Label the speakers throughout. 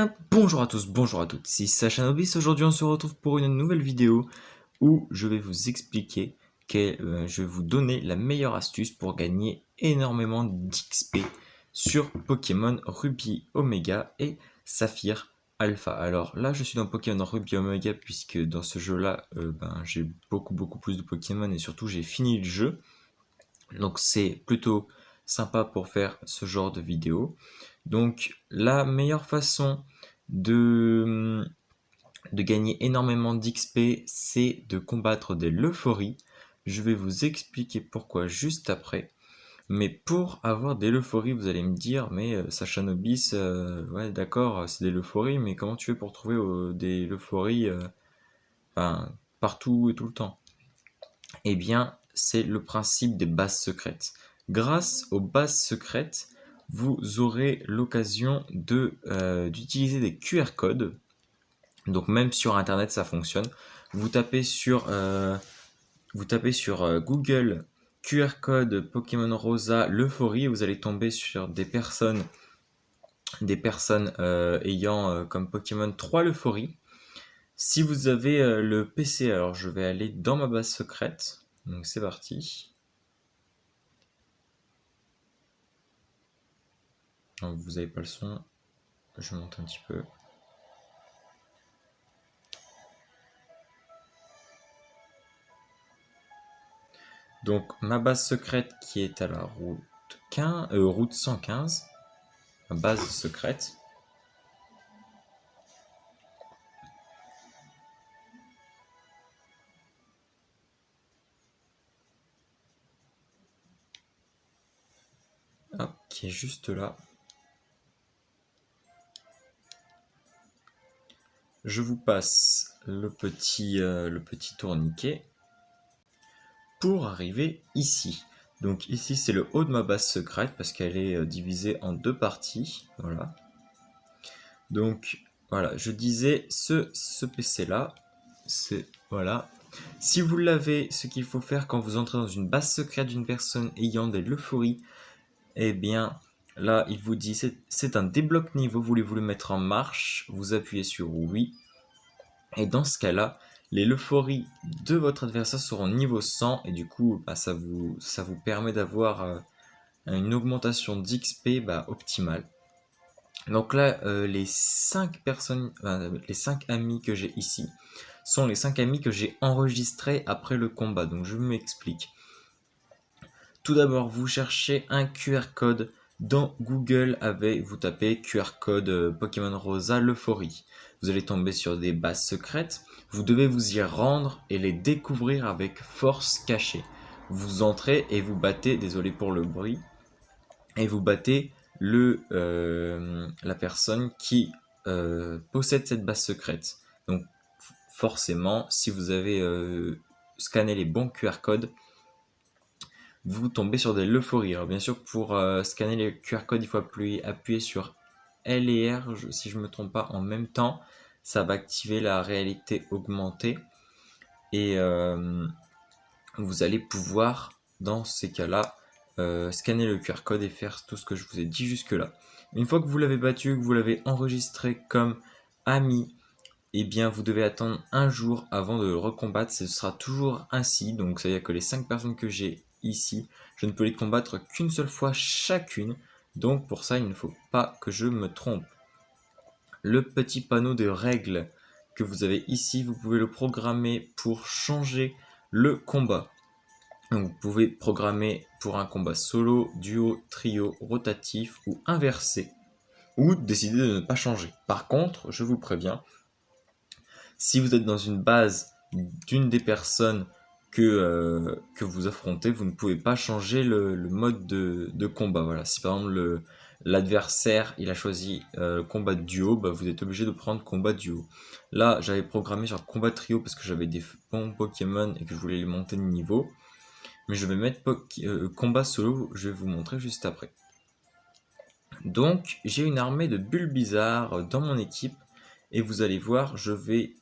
Speaker 1: bien, bonjour à tous, bonjour à toutes, c'est Sacha Nobis. Aujourd'hui on se retrouve pour une nouvelle vidéo où je vais vous expliquer, je vais vous donner la meilleure astuce pour gagner énormément d'XP sur Pokémon Ruby Omega et Saphir Alpha. Alors là je suis dans Pokémon Ruby Omega puisque dans ce jeu là j'ai beaucoup plus de Pokémon et surtout j'ai fini le jeu. Donc c'est plutôt sympa pour faire ce genre de vidéo. Donc la meilleure façon de, de gagner énormément d'XP, c'est de combattre des Leuphories. Je vais vous expliquer pourquoi juste après. Mais pour avoir des Leuphories, vous allez me dire, mais Sacha Nobis, ouais d'accord, c'est des Leuphories, mais comment tu fais pour trouver des Leuphories partout et tout le temps? Eh bien, c'est le principe des bases secrètes. Grâce aux bases secrètes, vous aurez l'occasion d'utiliser des QR codes. Donc même sur Internet, ça fonctionne. Vous tapez sur Google QR code Pokémon Rosa Leuphorie et vous allez tomber sur des personnes ayant comme Pokémon 3 Leuphorie. Si vous avez le PC, alors je vais aller dans ma base secrète. Donc c'est parti. Donc, vous n'avez pas le son, je monte un petit peu. Donc ma base secrète qui est à la route 115, ma base secrète. Hop, qui est juste là. Je vous passe le petit tourniquet pour arriver ici. Donc ici c'est le haut de ma base secrète parce qu'elle est divisée en deux parties. Voilà. Donc voilà, je disais ce PC là, c'est voilà. Si vous l'avez, ce qu'il faut faire quand vous entrez dans une base secrète d'une personne ayant des Leuphories, eh bien là il vous dit c'est un débloque niveau, voulez-vous le mettre en marche? Vous appuyez sur oui. Et dans ce cas-là, les Leuphories de votre adversaire seront niveau 100 et du coup ça vous permet d'avoir une augmentation d'XP optimale. Donc là, les 5 personnes, les 5 amis que j'ai ici sont les 5 amis que j'ai enregistrés après le combat. Donc je m'explique. Tout d'abord, vous cherchez un QR code dans Google vous tapez QR code Pokémon Rosa Leuphorie. Vous allez tomber sur des bases secrètes. Vous devez vous y rendre et les découvrir avec force cachée. Vous entrez et vous battez, désolé pour le bruit, et vous battez la personne qui possède cette base secrète. Donc forcément, si vous avez scanné les bons QR codes, vous tombez sur des Leuphories. Alors bien sûr, pour scanner les QR codes, il faut appuyer sur L et R, si je ne me trompe pas, en même temps. Ça va activer la réalité augmentée. Et vous allez pouvoir, dans ces cas-là, scanner le QR code et faire tout ce que je vous ai dit jusque-là. Une fois que vous l'avez battu, que vous l'avez enregistré comme ami, eh bien vous devez attendre un jour avant de le recombattre. Ce sera toujours ainsi. Donc c'est-à-dire que les 5 personnes que j'ai ici, je ne peux les combattre qu'une seule fois chacune. Donc pour ça, il ne faut pas que je me trompe. Le petit panneau de règles que vous avez ici, vous pouvez le programmer pour changer le combat. Donc vous pouvez programmer pour un combat solo, duo, trio, rotatif ou inversé. Ou décider de ne pas changer. Par contre, je vous préviens, si vous êtes dans une base d'une des personnes que vous affrontez, vous ne pouvez pas changer le mode de combat. Voilà. Si par exemple l'adversaire il a choisi combat duo, vous êtes obligé de prendre combat duo. Là, j'avais programmé sur combat trio parce que j'avais des bons Pokémon et que je voulais les monter de niveau. Mais je vais mettre combat solo, je vais vous montrer juste après. Donc, j'ai une armée de Bulbizarre dans mon équipe. Et vous allez voir, je vais...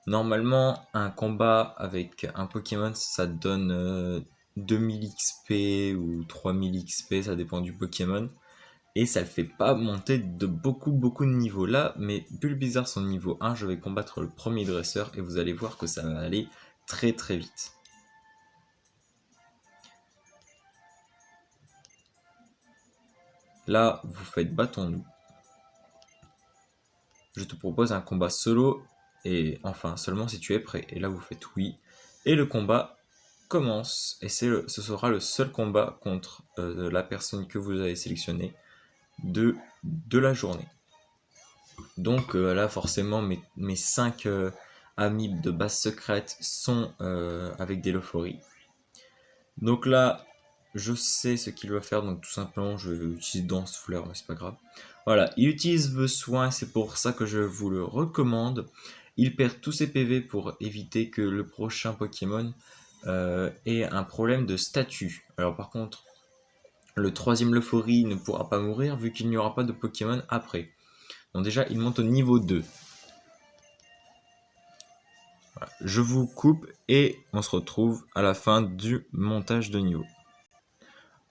Speaker 1: normalement, un combat avec un Pokémon, ça donne 2000 XP ou 3000 XP, ça dépend du Pokémon. et ça le fait pas monter de beaucoup de niveaux. Là, mes Bulbizarre sont niveau 1, je vais combattre le premier dresseur et vous allez voir que ça va aller très vite. Là, vous faites battons-nous. Je te propose un combat solo, et enfin seulement si tu es prêt. Et là, vous faites oui. Et le combat commence, et ce sera le seul combat contre la personne que vous avez sélectionnée de la journée. Donc là, forcément, mes 5 amis de base secrète sont avec des Lophories. Donc là, je sais ce qu'il va faire, donc tout simplement, je vais utiliser Danse Fleur, mais c'est pas grave. Voilà, il utilise vos soins, c'est pour ça que je vous le recommande. Il perd tous ses PV pour éviter que le prochain Pokémon ait un problème de statut. Alors par contre, le troisième Lophorie ne pourra pas mourir vu qu'il n'y aura pas de Pokémon après. Donc déjà, il monte au niveau 2. Voilà. Je vous coupe et on se retrouve à la fin du montage de niveau.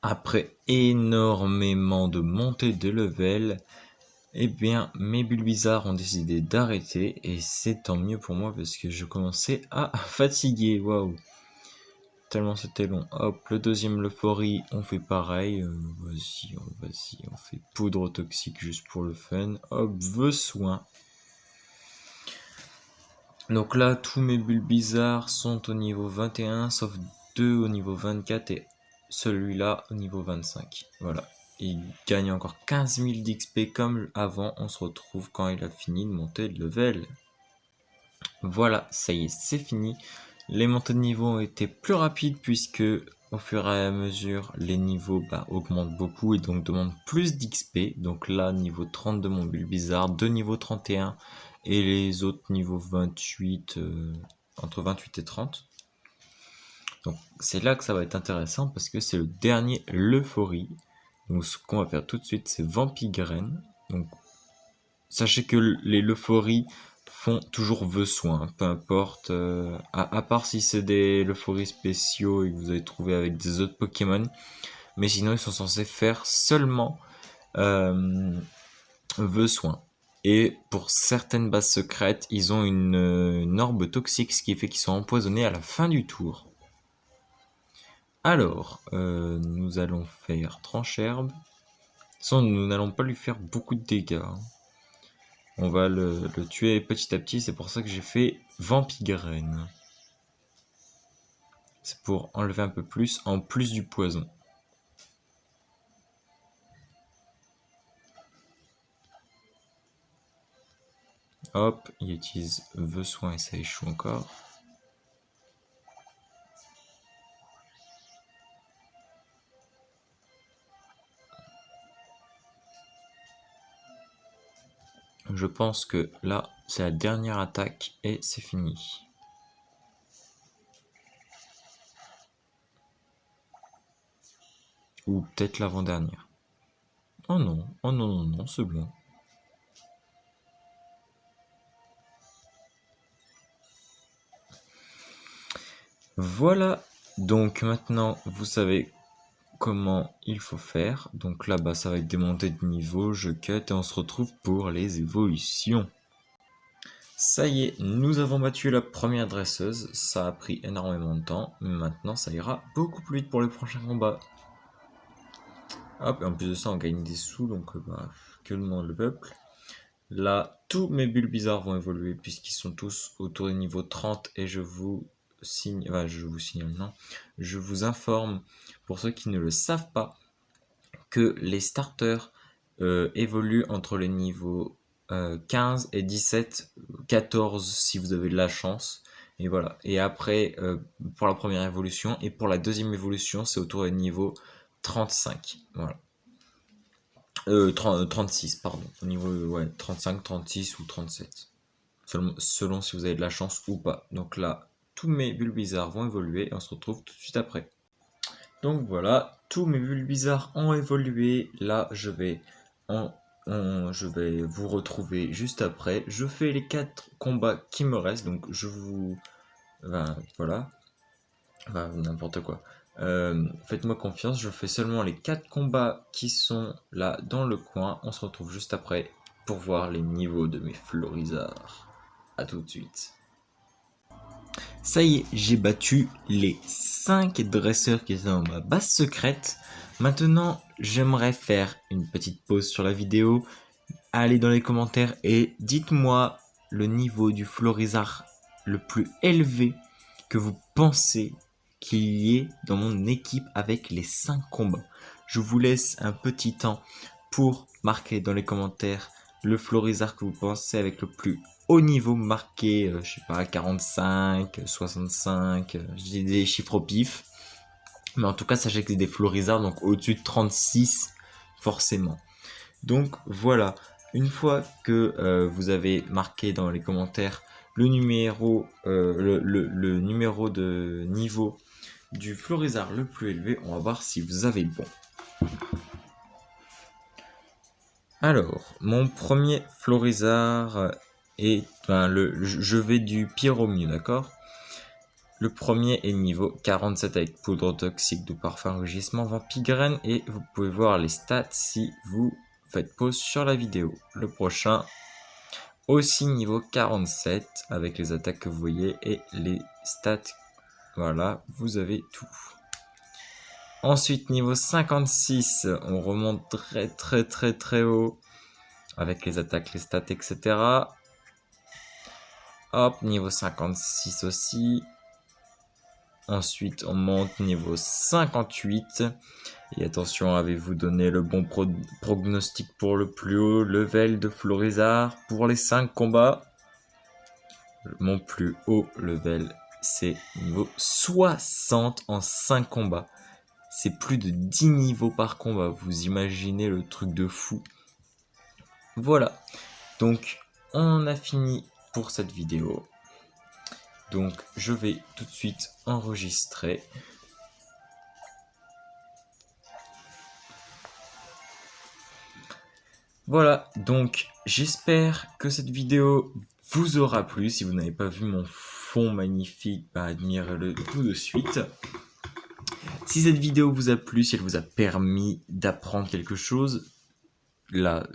Speaker 1: Après énormément de montées de level, eh bien mes Bulbizarre ont décidé d'arrêter et c'est tant mieux pour moi parce que je commençais à fatiguer. Waouh, tellement c'était long. Hop, le deuxième Lophorie, on fait pareil. Vas-y, on fait poudre toxique juste pour le fun. Hop, vœux soin. Donc là, tous mes Bulbizarre sont au niveau 21, sauf 2 au niveau 24 et celui-là au niveau 25. Voilà. Il gagne encore 15 000 d'XP comme avant. On se retrouve quand il a fini de monter de level. Voilà, ça y est, c'est fini. Les montées de niveau ont été plus rapides puisque au fur et à mesure, les niveaux augmentent beaucoup et donc demandent plus d'XP. Donc là, niveau 30 de mon Bulbizarre, de niveau 31 et les autres niveaux 28, entre 28 et 30. Donc c'est là que ça va être intéressant parce que c'est le dernier Lophorie. Donc ce qu'on va faire tout de suite, c'est Vampigraine. Donc sachez que les Lophories font toujours vœux soins, peu importe, à part si c'est des Lophories spéciaux et que vous avez trouvé avec des autres Pokémon, mais sinon ils sont censés faire seulement vœux soins. Et pour certaines bases secrètes, ils ont une orbe toxique, ce qui fait qu'ils sont empoisonnés à la fin du tour. Alors, nous allons faire Trancherbe. Sans, nous n'allons pas lui faire beaucoup de dégâts. On va le tuer petit à petit, c'est pour ça que j'ai fait Vampigraine. C'est pour enlever un peu plus, en plus du poison. Hop, il utilise vœux soin et ça échoue encore. Je pense que là, c'est la dernière attaque et c'est fini. Ou peut-être l'avant-dernière. Oh non, c'est bon. Voilà, donc maintenant vous savez comment il faut faire. Donc là, ça va être démonté de niveau, je cut et on se retrouve pour les évolutions. Ça y est, nous avons battu la première dresseuse, ça a pris énormément de temps, mais maintenant ça ira beaucoup plus vite pour le prochain combat. Hop, et en plus de ça on gagne des sous, donc que demande le peuple. Là, tous mes Bulbizarre vont évoluer puisqu'ils sont tous autour du niveau 30 et je vous informe, pour ceux qui ne le savent pas, que les starters évoluent entre les niveaux 15 et 17, 14 si vous avez de la chance. Et voilà. Et après, pour la première évolution et pour la deuxième évolution, c'est autour du niveau 35. Voilà. 36, pardon. Au niveau 35, 36 ou 37. Selon si vous avez de la chance ou pas. Donc là, tous mes Bulbizarre vont évoluer et on se retrouve tout de suite après. Donc voilà, tous mes Bulbizarre ont évolué. Là, je vais vous retrouver juste après. Je fais les 4 combats qui me restent. Donc je vous... voilà. N'importe quoi. Faites-moi confiance, je fais seulement les 4 combats qui sont là dans le coin. On se retrouve juste après pour voir les niveaux de mes Florizards. A tout de suite. Ça y est, j'ai battu les 5 dresseurs qui étaient dans ma base secrète. Maintenant, j'aimerais faire une petite pause sur la vidéo. Allez dans les commentaires et dites-moi le niveau du Florizard le plus élevé que vous pensez qu'il y ait dans mon équipe avec les 5 combats. Je vous laisse un petit temps pour marquer dans les commentaires le Florizard que vous pensez avec le plus haut niveau, marqué, je sais pas, 45, 65, je dis des chiffres au pif. Mais en tout cas, sachez que c'est des Florizards, donc au-dessus de 36, forcément. Donc voilà, une fois que vous avez marqué dans les commentaires le numéro, le numéro de niveau du Florizard le plus élevé, on va voir si vous avez bon. Alors, mon premier Florizard est... je vais du pire au mieux, d'accord? Le premier est niveau 47 avec poudre toxique de parfum rugissement vampigraine et vous pouvez voir les stats si vous faites pause sur la vidéo. Le prochain, aussi niveau 47 avec les attaques que vous voyez et les stats. Voilà, vous avez tout. Ensuite, niveau 56, on remonte très haut avec les attaques, les stats, etc. Hop, niveau 56 aussi. Ensuite, on monte niveau 58. Et attention, avez-vous donné le bon prognostic pour le plus haut level de Florizard pour les 5 combats? Mon plus haut level, c'est niveau 60 en 5 combats. C'est plus de 10 niveaux par combat. Vous imaginez le truc de fou. Voilà. Donc, on a fini pour cette vidéo. Donc, je vais tout de suite enregistrer. Voilà, donc j'espère que cette vidéo vous aura plu. Si vous n'avez pas vu mon fond magnifique, admirez-le tout de suite. Si cette vidéo vous a plu, si elle vous a permis d'apprendre quelque chose, là,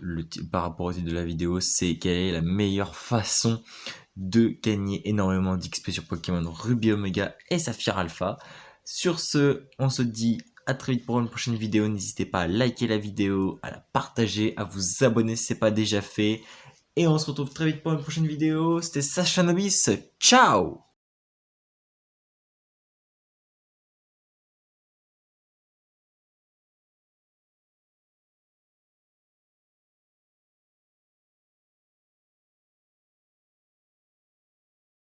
Speaker 1: par rapport au titre de la vidéo, c'est quelle est la meilleure façon de gagner énormément d'XP sur Pokémon Ruby Omega et Saphir Alpha. Sur ce, on se dit à très vite pour une prochaine vidéo. N'hésitez pas à liker la vidéo, à la partager, à vous abonner si ce n'est pas déjà fait. Et on se retrouve très vite pour une prochaine vidéo. C'était Sacha Nobis. Ciao!